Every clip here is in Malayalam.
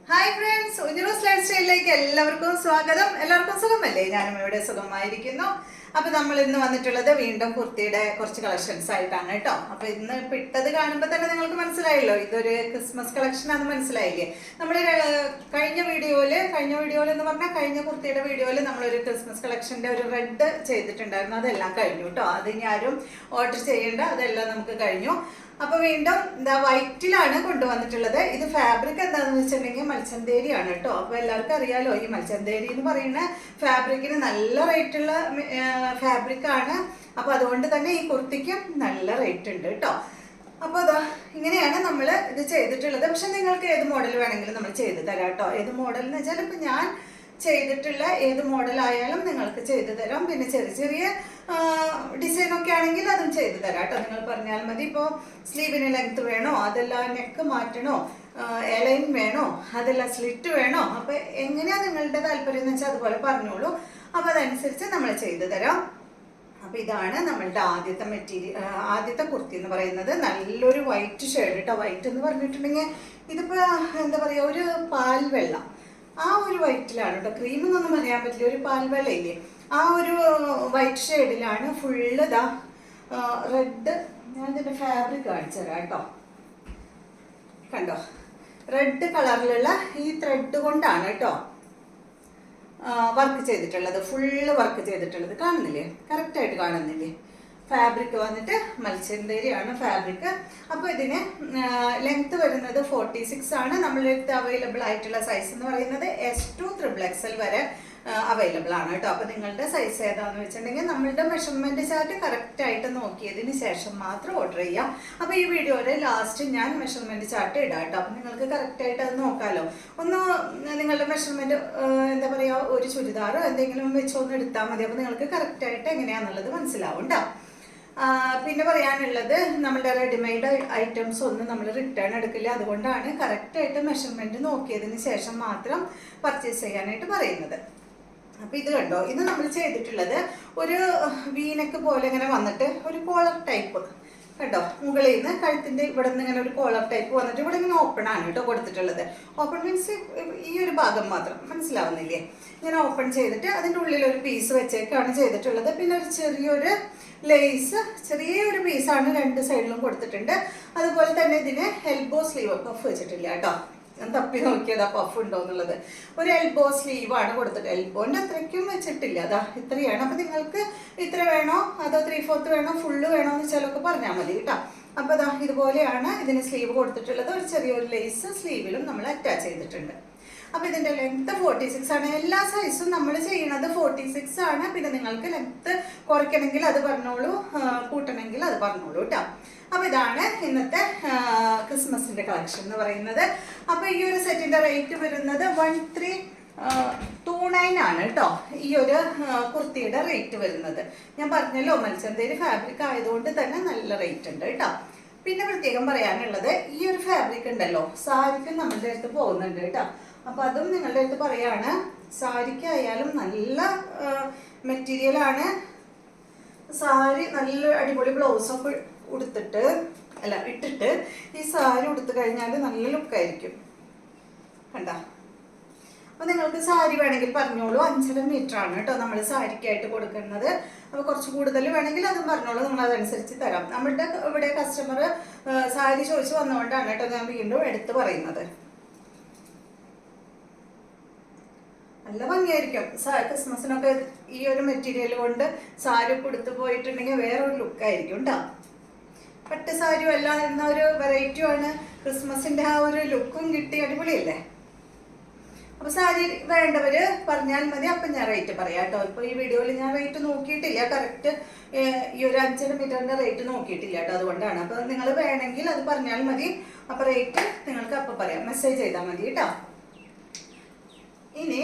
ഹായ് ഫ്രണ്ട്സ്, ഉജ്ജൂസ് ലൈഫ് സ്റ്റൈലിലേക്ക് എല്ലാവർക്കും സ്വാഗതം. എല്ലാവർക്കും സുഖമല്ലേ? ഞാനും ഇവിടെ സുഖമായിരിക്കുന്നു. അപ്പൊ നമ്മൾ ഇന്ന് വന്നിട്ടുള്ളത് വീണ്ടും കുർത്തിയുടെ കുറച്ച് കളക്ഷൻസ് ആയിട്ടാണ് കേട്ടോ. അപ്പൊ ഇന്ന് ഇട്ടത് കാണുമ്പോൾ തന്നെ നിങ്ങൾക്ക് മനസ്സിലായല്ലോ, ഇതൊരു ക്രിസ്മസ് കളക്ഷൻ ആണെന്ന് മനസ്സിലായില്ലേ? നമ്മുടെ കഴിഞ്ഞ വീഡിയോയിൽ എന്ന് പറഞ്ഞാൽ കഴിഞ്ഞ കുർത്തിയുടെ വീഡിയോയിൽ നമ്മളൊരു ക്രിസ്മസ് കളക്ഷന്റെ ഒരു റെഡ് ചെയ്തിട്ടുണ്ടായിരുന്നു. അതെല്ലാം കഴിഞ്ഞു കേട്ടോ. അത് ഇനി ആരും ഓർഡർ ചെയ്യേണ്ട, അതെല്ലാം നമുക്ക് കഴിഞ്ഞു. അപ്പൊ വീണ്ടും എന്താ വൈറ്റിലാണ് കൊണ്ടുവന്നിട്ടുള്ളത്. ഇത് ഫാബ്രിക് എന്താണെന്ന് വെച്ചിട്ടുണ്ടെങ്കിൽ മൽച്ചന്തേരിയാണ് കേട്ടോ. അപ്പൊ എല്ലാവർക്കും അറിയാലോ, ഈ മൽച്ചന്തേരി എന്ന് പറയുന്ന ഫാബ്രിക്കിന് നല്ല റേറ്റുള്ള ഫാബ്രിക് ആണ്. അപ്പൊ അതുകൊണ്ട് തന്നെ ഈ കുർത്തിക്കും നല്ല റേറ്റ് ഉണ്ട് കേട്ടോ. അപ്പോൾ അതാ ഇങ്ങനെയാണ് നമ്മൾ ഇത് ചെയ്തിട്ടുള്ളത്. പക്ഷെ നിങ്ങൾക്ക് ഏത് മോഡൽ വേണമെങ്കിലും നമ്മൾ ചെയ്ത് തരാം കേട്ടോ. ഏത് മോഡൽ എന്ന് വെച്ചാൽ ഇപ്പൊ ഞാൻ ചെയ്തിട്ടുള്ള ഏത് മോഡലായാലും നിങ്ങൾക്ക് ചെയ്തു തരാം. പിന്നെ ചെറിയ ചെറിയ ഡിസൈനൊക്കെ ആണെങ്കിൽ അതും ചെയ്തു തരാം കേട്ടോ. നിങ്ങൾ പറഞ്ഞാൽ മതി. ഇപ്പോൾ സ്ലീവിന് ലെങ്ത് വേണോ, അതെല്ലാം നെക്ക് മാറ്റണോ, എലൈൻ വേണോ, അതെല്ലാം സ്ലിറ്റ് വേണോ, അപ്പോൾ എങ്ങനെയാണ് നിങ്ങളുടെ താല്പര്യം എന്ന് വെച്ചാൽ അതുപോലെ പറഞ്ഞോളൂ. അപ്പോൾ അതനുസരിച്ച് നമ്മൾ ചെയ്തു തരാം. അപ്പോൾ ഇതാണ് നമ്മളുടെ ആദ്യത്തെ കുർത്തി എന്ന് പറയുന്നത്. നല്ലൊരു വൈറ്റ് ഷെയ്ഡ് കേട്ടോ. വൈറ്റ് എന്ന് പറഞ്ഞിട്ടുണ്ടെങ്കിൽ ഇതിപ്പോൾ എന്താ പറയുക, ഒരു പാൽ വെള്ളം, ആ ഒരു വൈറ്റിലാണ് കേട്ടോ. ക്രീം എന്നൊന്നും പറയാൻ പറ്റില്ല, ഒരു പാൽവെള്ള ഇല്ലേ, ആ ഒരു വൈറ്റ് ഷെയ്ഡിലാണ് ഫുള്ള് ഇതാ റെഡ്. ഞാൻ ഇതിൻ്റെ ഫാബ്രിക് കാണിച്ചു തരാം കേട്ടോ. കണ്ടോ, റെഡ് കളറിലുള്ള ഈ ത്രെഡ് കൊണ്ടാണ് കേട്ടോ വർക്ക് ചെയ്തിട്ടുള്ളത്. ഫുള്ള് വർക്ക് ചെയ്തിട്ടുള്ളത് കാണുന്നില്ലേ? കറക്റ്റായിട്ട് കാണുന്നില്ലേ? ഫാബ്രിക് വന്നിട്ട് മൽച്ചന്തേരിയാണ് ഫാബ്രിക്. അപ്പോൾ ഇതിന് ലെങ്ത് വരുന്നത് 46 ആണ്. നമ്മളുടെ അടുത്ത് അവൈലബിൾ ആയിട്ടുള്ള സൈസ് എന്ന് പറയുന്നത് S2 XXL വരെ അവൈലബിൾ ആണ് കേട്ടോ. അപ്പോൾ നിങ്ങളുടെ സൈസ് ഏതാണെന്ന് വെച്ചിട്ടുണ്ടെങ്കിൽ നമ്മളുടെ മെഷർമെൻറ്റ് ചാർട്ട് കറക്റ്റായിട്ട് നോക്കിയതിന് ശേഷം മാത്രം ഓർഡർ ചെയ്യാം. അപ്പോൾ ഈ വീഡിയോയുടെ ലാസ്റ്റ് ഞാൻ മെഷർമെൻറ്റ് ചാർട്ട് ഇടാം കേട്ടോ. അപ്പോൾ നിങ്ങൾക്ക് കറക്റ്റായിട്ട് അത് നോക്കാമല്ലോ. ഒന്ന് നിങ്ങളുടെ മെഷർമെൻറ്റ് എന്താ പറയുക, ഒരു ചുരിദാറോ എന്തെങ്കിലും വെച്ചൊന്ന് എടുത്താൽ മതി. അപ്പോൾ നിങ്ങൾക്ക് കറക്റ്റായിട്ട് എങ്ങനെയാണെന്നുള്ളത് മനസ്സിലാവും കേട്ടോ. പിന്നെ പറയാനുള്ളത്, നമ്മുടെ റെഡിമെയ്ഡ് ഐറ്റംസ് ഒന്നും നമ്മൾ റിട്ടേൺ എടുക്കില്ല. അതുകൊണ്ടാണ് കറക്റ്റായിട്ട് മെഷർമെൻറ്റ് നോക്കിയതിന് ശേഷം മാത്രം പർച്ചേസ് ചെയ്യാനായിട്ട് പറയുന്നത്. അപ്പോൾ ഇത് കണ്ടോ, ഇത് നമ്മൾ ചെയ്തിട്ടുള്ളത് ഒരു വീനക്ക് പോലെ ഇങ്ങനെ വന്നിട്ട് ഒരു കോളർ ടൈപ്പ് കേട്ടോ. മുകളിൽ നിന്ന് കഴുത്തിൻ്റെ ഇവിടെ നിന്ന് ഇങ്ങനെ ഒരു കോളർ ടൈപ്പ് വന്നിട്ട് ഇവിടെ ഇങ്ങനെ ഓപ്പൺ ആണ് കേട്ടോ കൊടുത്തിട്ടുള്ളത്. ഓപ്പൺ മീൻസ് ഈ ഒരു ഭാഗം മാത്രം, മനസ്സിലാവുന്നില്ലേ? ഇങ്ങനെ ഓപ്പൺ ചെയ്തിട്ട് അതിൻ്റെ ഉള്ളിൽ ഒരു പീസ് വെച്ചേക്കാണ് ചെയ്തിട്ടുള്ളത്. പിന്നെ ഒരു ചെറിയൊരു ലേസ്, ചെറിയൊരു പീസാണ് രണ്ട് സൈഡിലും കൊടുത്തിട്ടുണ്ട്. അതുപോലെ തന്നെ ഇതിന് എൽബോ സ്ലീവ് പഫ് വെച്ചിട്ടില്ല കേട്ടോ. ഞാൻ തപ്പി നോക്കിയത് ആ പഫ് ഉണ്ടോ എന്നുള്ളത്. ഒരു എൽബോ സ്ലീവാണ് കൊടുത്തിട്ട്, എൽബോൻ്റെ അത്രയ്ക്കും വെച്ചിട്ടില്ല. അതാ ഇത്രയാണ്. അപ്പം നിങ്ങൾക്ക് ഇത്ര വേണോ അതോ 3/4 വേണോ ഫുള്ള് വേണോ എന്ന് ചിലർക്ക് പറഞ്ഞാൽ മതി കേട്ടോ. അപ്പോൾ അതാ ഇതുപോലെയാണ് ഇതിന് സ്ലീവ് കൊടുത്തിട്ടുള്ളത്. ഒരു ചെറിയൊരു ലേസ് സ്ലീവിലും നമ്മൾ അറ്റാച്ച് ചെയ്തിട്ടുണ്ട്. അപ്പോൾ ഇതിൻ്റെ ലെങ്ത്ത് 46 ആണ്. എല്ലാ സൈസും നമ്മൾ ചെയ്യണത് 46 ആണ്. പിന്നെ നിങ്ങൾക്ക് ലെങ്ത്ത് കുറയ്ക്കണമെങ്കിൽ അത് പറഞ്ഞോളൂ, കൂട്ടണമെങ്കിൽ അത് പറഞ്ഞോളൂ കേട്ടോ. അപ്പോൾ ഇതാണ് ഇന്നത്തെ ക്രിസ്മസിൻ്റെ കളക്ഷൻ എന്ന് പറയുന്നത്. അപ്പോൾ ഈ ഒരു സെറ്റിൻ്റെ റേറ്റ് വരുന്നത് 1329 ആണ് കേട്ടോ. ഈ ഒരു കുർത്തിയുടെ റേറ്റ് വരുന്നത് ഞാൻ പറഞ്ഞല്ലോ, മൽച്ചന്തേരി ഫാബ്രിക് ആയതുകൊണ്ട് തന്നെ നല്ല റേറ്റ് ഉണ്ട് കേട്ടോ. പിന്നെ പ്രത്യേകം പറയാനുള്ളത്, ഈ ഒരു ഫാബ്രിക് ഉണ്ടല്ലോ സാരിക്ക് നമ്മളുടെ അടുത്ത് പോകുന്നുണ്ട് കേട്ടോ. അപ്പോൾ അതും നിങ്ങളുടെ അടുത്ത് പറയാണ്, സാരിക്കായാലും നല്ല മെറ്റീരിയലാണ്. സാരി നല്ല അടിപൊളി ബ്ലൗസൊക്കെ ഇട്ടിട്ട് ഈ സാരി ഉടുത്തു കഴിഞ്ഞാൽ നല്ല ലുക്കായിരിക്കും കണ്ട. അപ്പോൾ നിങ്ങൾക്ക് സാരി വേണമെങ്കിൽ പറഞ്ഞോളൂ. 5.5 മീറ്റർ ആണ് കേട്ടോ നമ്മൾ സാരിക്കായിട്ട് കൊടുക്കുന്നത്. അപ്പോൾ കുറച്ച് കൂടുതൽ വേണമെങ്കിൽ അതും പറഞ്ഞോളൂ, നമ്മൾ അതനുസരിച്ച് തരാം. നമ്മളുടെ ഇവിടെ കസ്റ്റമർ സാരി ചോദിച്ച് വന്നുകൊണ്ടാണ് കേട്ടോ ഞാൻ വീണ്ടും എടുത്ത് പറയുന്നത്. നല്ല ഭംഗിയായിരിക്കും. ക്രിസ്മസിനൊക്കെ ഈ ഒരു മെറ്റീരിയൽ കൊണ്ട് സാരി കൊടുത്തു പോയിട്ടുണ്ടെങ്കിൽ വേറൊരു ലുക്കായിരിക്കും കേട്ടോ. പട്ട് സാരിയും എല്ലാം എന്ന ഒരു വെറൈറ്റിയുമാണ്. ക്രിസ്മസിൻ്റെ ആ ഒരു ലുക്കും കിട്ടി, അടിപൊളിയല്ലേ? അപ്പോൾ സാരി വേണ്ടവർ പറഞ്ഞാൽ മതി. അപ്പം ഞാൻ റേറ്റ് പറയാം കേട്ടോ. ഇപ്പോൾ ഈ വീഡിയോയിൽ ഞാൻ റേറ്റ് നോക്കിയിട്ടില്ല, കറക്റ്റ് ഈ ഒരു 5.5 മീറ്ററിൻ്റെ റേറ്റ് നോക്കിയിട്ടില്ല കേട്ടോ. അതുകൊണ്ടാണ്. അപ്പോൾ നിങ്ങൾ വേണമെങ്കിൽ അത് പറഞ്ഞാൽ മതി. അപ്പോൾ റേറ്റ് നിങ്ങൾക്ക് അപ്പം പറയാം, മെസ്സേജ് ചെയ്താൽ മതി കേട്ടോ. ഇനി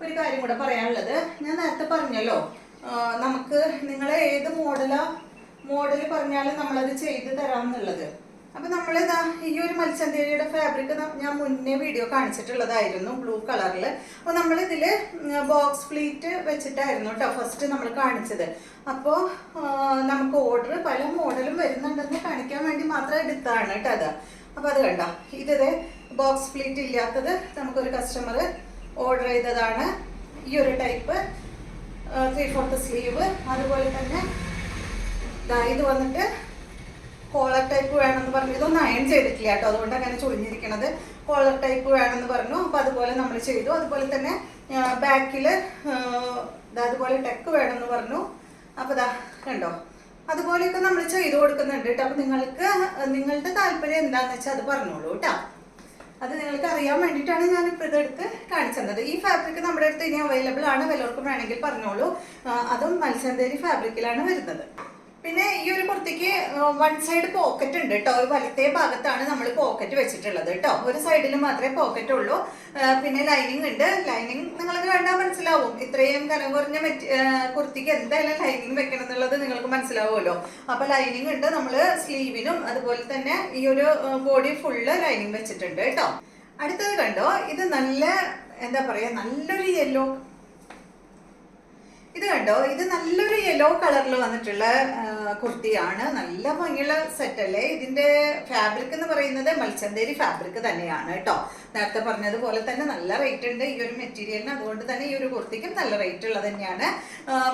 ഒരു കാര്യം കൂടെ പറയാനുള്ളത്, ഞാൻ നേരത്തെ പറഞ്ഞല്ലോ, നമുക്ക് നിങ്ങൾ ഏത് മോഡൽ പറഞ്ഞാലും നമ്മളത് ചെയ്ത് തരാമെന്നുള്ളത്. അപ്പോൾ നമ്മളിതാ ഈ ഒരു മൽച്ചന്തേരിയുടെ ഫാബ്രിക് ഞാൻ മുന്നേ വീഡിയോ കാണിച്ചിട്ടുള്ളതായിരുന്നു, ബ്ലൂ കളറിൽ. അപ്പോൾ നമ്മളിതിൽ ബോക്സ് ഫ്ലീറ്റ് വെച്ചിട്ടായിരുന്നു കേട്ടോ ഫസ്റ്റ് നമ്മൾ കാണിച്ചത്. അപ്പോൾ നമുക്ക് ഓർഡർ പല മോഡലും വരുന്നുണ്ടെന്ന് കാണിക്കാൻ വേണ്ടി മാത്രം എടുത്താണ് കേട്ടോ അത്. അപ്പോൾ അത് കണ്ടോ, ഇത് ബോക്സ് ഫ്ലീറ്റ് ഇല്ലാത്തത് നമുക്കൊരു കസ്റ്റമർ ഓർഡർ ചെയ്തതാണ്. ഈ ഒരു ടൈപ്പ് 3/4 സ്ലീവ്. അതുപോലെ തന്നെ ഇത് വന്നിട്ട് കോളർ ടൈപ്പ് വേണമെന്ന് പറഞ്ഞു. ഇതൊന്നും അയൺ ചെയ്തിട്ടില്ല കേട്ടോ, അതുകൊണ്ട് അങ്ങനെ ചുളിഞ്ഞിരിക്കണത്. കോളർ ടൈപ്പ് വേണമെന്ന് പറഞ്ഞു. അപ്പോൾ അതുപോലെ നമ്മൾ ചെയ്തു. അതുപോലെ തന്നെ ബാക്കിൽ അതുപോലെ ടെക്ക് വേണമെന്ന് പറഞ്ഞു. അപ്പോൾ കണ്ടോ, അതുപോലെയൊക്കെ നമ്മൾ ചെയ്തു കൊടുക്കുന്നുണ്ട് കേട്ടോ. അപ്പോൾ നിങ്ങളുടെ താല്പര്യം എന്താണെന്ന് വെച്ചാൽ അത് പറഞ്ഞോളൂ കേട്ടോ. അത് നിങ്ങൾക്ക് അറിയാൻ വേണ്ടിയിട്ടാണ് ഞാനിപ്പോൾ ഇതെടുത്ത് കാണിച്ചത്. ഈ ഫാബ്രിക് നമ്മുടെ അടുത്ത് ഇനി അവൈലബിൾ ആണ്, വല്ലവർക്കും വേണമെങ്കിൽ പറഞ്ഞോളൂ. അതും മത്സ്യന്തേരി ഫാബ്രിക്കിലാണ് വരുന്നത്. പിന്നെ ഈ ഒരു കുർത്തിക്ക് വൺ സൈഡ് പോക്കറ്റ് ഉണ്ട് കേട്ടോ. വലത്തേ ഭാഗത്താണ് നമ്മൾ പോക്കറ്റ് വെച്ചിട്ടുള്ളത് കേട്ടോ. ഒരു സൈഡിൽ മാത്രമേ പോക്കറ്റ് ഉള്ളൂ. പിന്നെ ലൈനിങ് ഉണ്ട്. ലൈനിങ് നിങ്ങൾക്ക് കണ്ടാൽ മനസ്സിലാവും. ഇത്രയും കനം കുറഞ്ഞ കുർത്തിക്ക് എന്തായാലും ലൈനിങ് വെക്കണം എന്നുള്ളത് നിങ്ങൾക്ക് മനസ്സിലാവുമല്ലോ. അപ്പോൾ ലൈനിങ് ഉണ്ട്. നമ്മൾ സ്ലീവിനും അതുപോലെ തന്നെ ഈ ഒരു ബോഡി ഫുള്ള് ലൈനിങ് വെച്ചിട്ടുണ്ട് കേട്ടോ. അടുത്തത് കണ്ടോ, ഇത് നല്ല എന്താ പറയുക, നല്ലൊരു യെല്ലോ. ഇത് കണ്ടോ, ഇത് നല്ലൊരു യെല്ലോ കളറിൽ വന്നിട്ടുള്ള കുർത്തിയാണ്. നല്ല ഭംഗിയുള്ള സെറ്റ് അല്ലേ. ഇതിന്റെ ഫാബ്രിക് എന്ന് പറയുന്നത് മൽച്ചന്തേരി ഫാബ്രിക് തന്നെയാണ് കേട്ടോ. നേരത്തെ പറഞ്ഞതുപോലെ തന്നെ നല്ല റേറ്റ് ഉണ്ട് ഈ ഒരു മെറ്റീരിയലിന്. അതുകൊണ്ട് തന്നെ ഈ ഒരു കുർത്തിക്കും നല്ല റേറ്റ് ഉള്ളത് തന്നെയാണ്.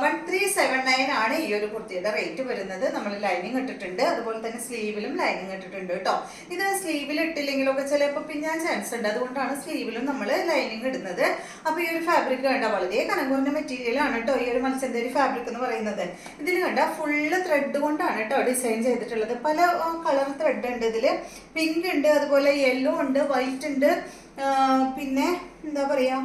1379 ആണ് ഈ ഒരു കുർത്തിയുടെ റേറ്റ് വരുന്നത്. നമ്മൾ ലൈനിങ് ഇട്ടിട്ടുണ്ട്. അതുപോലെ തന്നെ സ്ലീവിലും ലൈനിങ് ഇട്ടിട്ടുണ്ട് കേട്ടോ. ഇത് സ്ലീവിൽ ഇട്ടില്ലെങ്കിലൊക്കെ ചിലപ്പോൾ പിന്നാൻ ചാൻസ് ഉണ്ട്. അതുകൊണ്ടാണ് സ്ലീവിലും നമ്മൾ ലൈനിങ് ഇടുന്നത്. അപ്പോൾ ഈ ഒരു ഫാബ്രിക് കണ്ട വളരെ കനം കുറഞ്ഞ മെറ്റീരിയൽ ആണ് കേട്ടോ ഈ ഒരു മത്സ്യന്തേരി ഫാബ്രിക് എന്ന് പറയുന്നത്. ഇതിൽ കണ്ട ഫുള്ള് ത്രെഡ് കൊണ്ടാണ് കേട്ടോ ഡിസൈൻ ചെയ്തിട്ടുള്ളത്. പല കളർ ത്രെഡ് ഉണ്ട് ഇതിൽ. പിങ്ക് ഉണ്ട്, അതുപോലെ യെല്ലോ ഉണ്ട്, വൈറ്റ് ഉണ്ട്, പിന്നെ എന്താ പറയാ,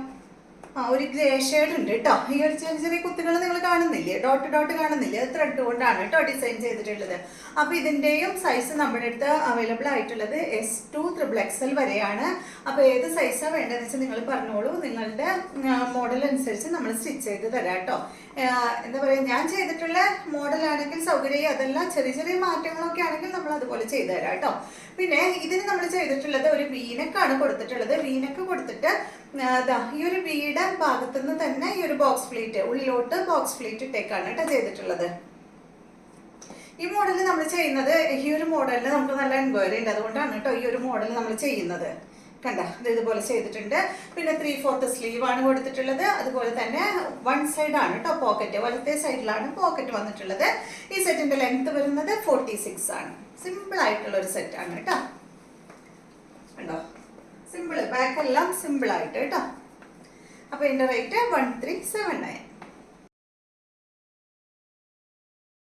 ഒരു ഗ്രേ ഷെയ്ഡ് ഉണ്ട് കേട്ടോ. ഈ ഒരു ചെറിയ ചെറിയ കുത്തുകൾ നിങ്ങൾ കാണുന്നില്ലേ, ഡോട്ട് ഡോട്ട് കാണുന്നില്ലേ, അത് ത്രെഡ് കൊണ്ടാണ് കേട്ടോ ഡിസൈൻ ചെയ്തിട്ടുള്ളത്. അപ്പോൾ ഇതിൻ്റെയും സൈസ് നമ്മുടെ അടുത്ത് അവൈലബിൾ ആയിട്ടുള്ളത് S2 XXL വരെയാണ്. അപ്പോൾ ഏത് സൈസാണ് വേണ്ടതെന്ന് വെച്ചാൽ നിങ്ങൾ പറഞ്ഞോളൂ. നിങ്ങളുടെ മോഡൽ അനുസരിച്ച് നമ്മൾ സ്റ്റിച്ച് ചെയ്ത് തരാം കേട്ടോ. എന്താ പറയുക, ഞാൻ ചെയ്തിട്ടുള്ള മോഡലാണെങ്കിൽ സൗകര്യം, അതെല്ലാം ചെറിയ ചെറിയ മാറ്റങ്ങളൊക്കെ ആണെങ്കിൽ നമ്മൾ അതുപോലെ ചെയ്തു തരാം കേട്ടോ. പിന്നെ ഇതിന് നമ്മൾ ചെയ്തിട്ടുള്ളത് ഒരു വീനക്കാണ് കൊടുത്തിട്ടുള്ളത്. വീനക്ക് കൊടുത്തിട്ട് ഈ ഒരു വീടെ ഭാഗത്തുനിന്ന് തന്നെ ഈ ഒരു ബോക്സ് ഫ്ലീറ്റ് ഉള്ളിലോട്ട് ബോക്സ് ഫ്ലീറ്റ് ഇട്ടേക്കാണ് കേട്ടോ ചെയ്തിട്ടുള്ളത്. ഈ മോഡൽ നമ്മൾ ചെയ്യുന്നത്, ഈ ഒരു മോഡലിന് നമുക്ക് നല്ല എൻക്വയറി ഉണ്ട്. അതുകൊണ്ടാണ് കേട്ടോ ഈ ഒരു മോഡൽ നമ്മൾ ചെയ്യുന്നത്. കണ്ട, ഇത് ഇതുപോലെ ചെയ്തിട്ടുണ്ട്. പിന്നെ 3/4 സ്ലീവ് ആണ് കൊടുത്തിട്ടുള്ളത്. അതുപോലെ തന്നെ വൺ സൈഡ് ആണ് കേട്ടോ പോക്കറ്റ്, വലത്തെ സൈഡിലാണ് പോക്കറ്റ് വന്നിട്ടുള്ളത്. ഈ സെറ്റിന്റെ ലെങ്ത് വരുന്നത് 46 ആണ്. സിമ്പിൾ ആയിട്ടുള്ള ഒരു സെറ്റ് ആണ് കേട്ടോ. കണ്ടോ, സിമ്പിൾ, ബാക്കെല്ലാം സിമ്പിൾ ആയിട്ട് കേട്ടോ. അപ്പോൾ ഇതിന്റെ റേറ്റ് 1379.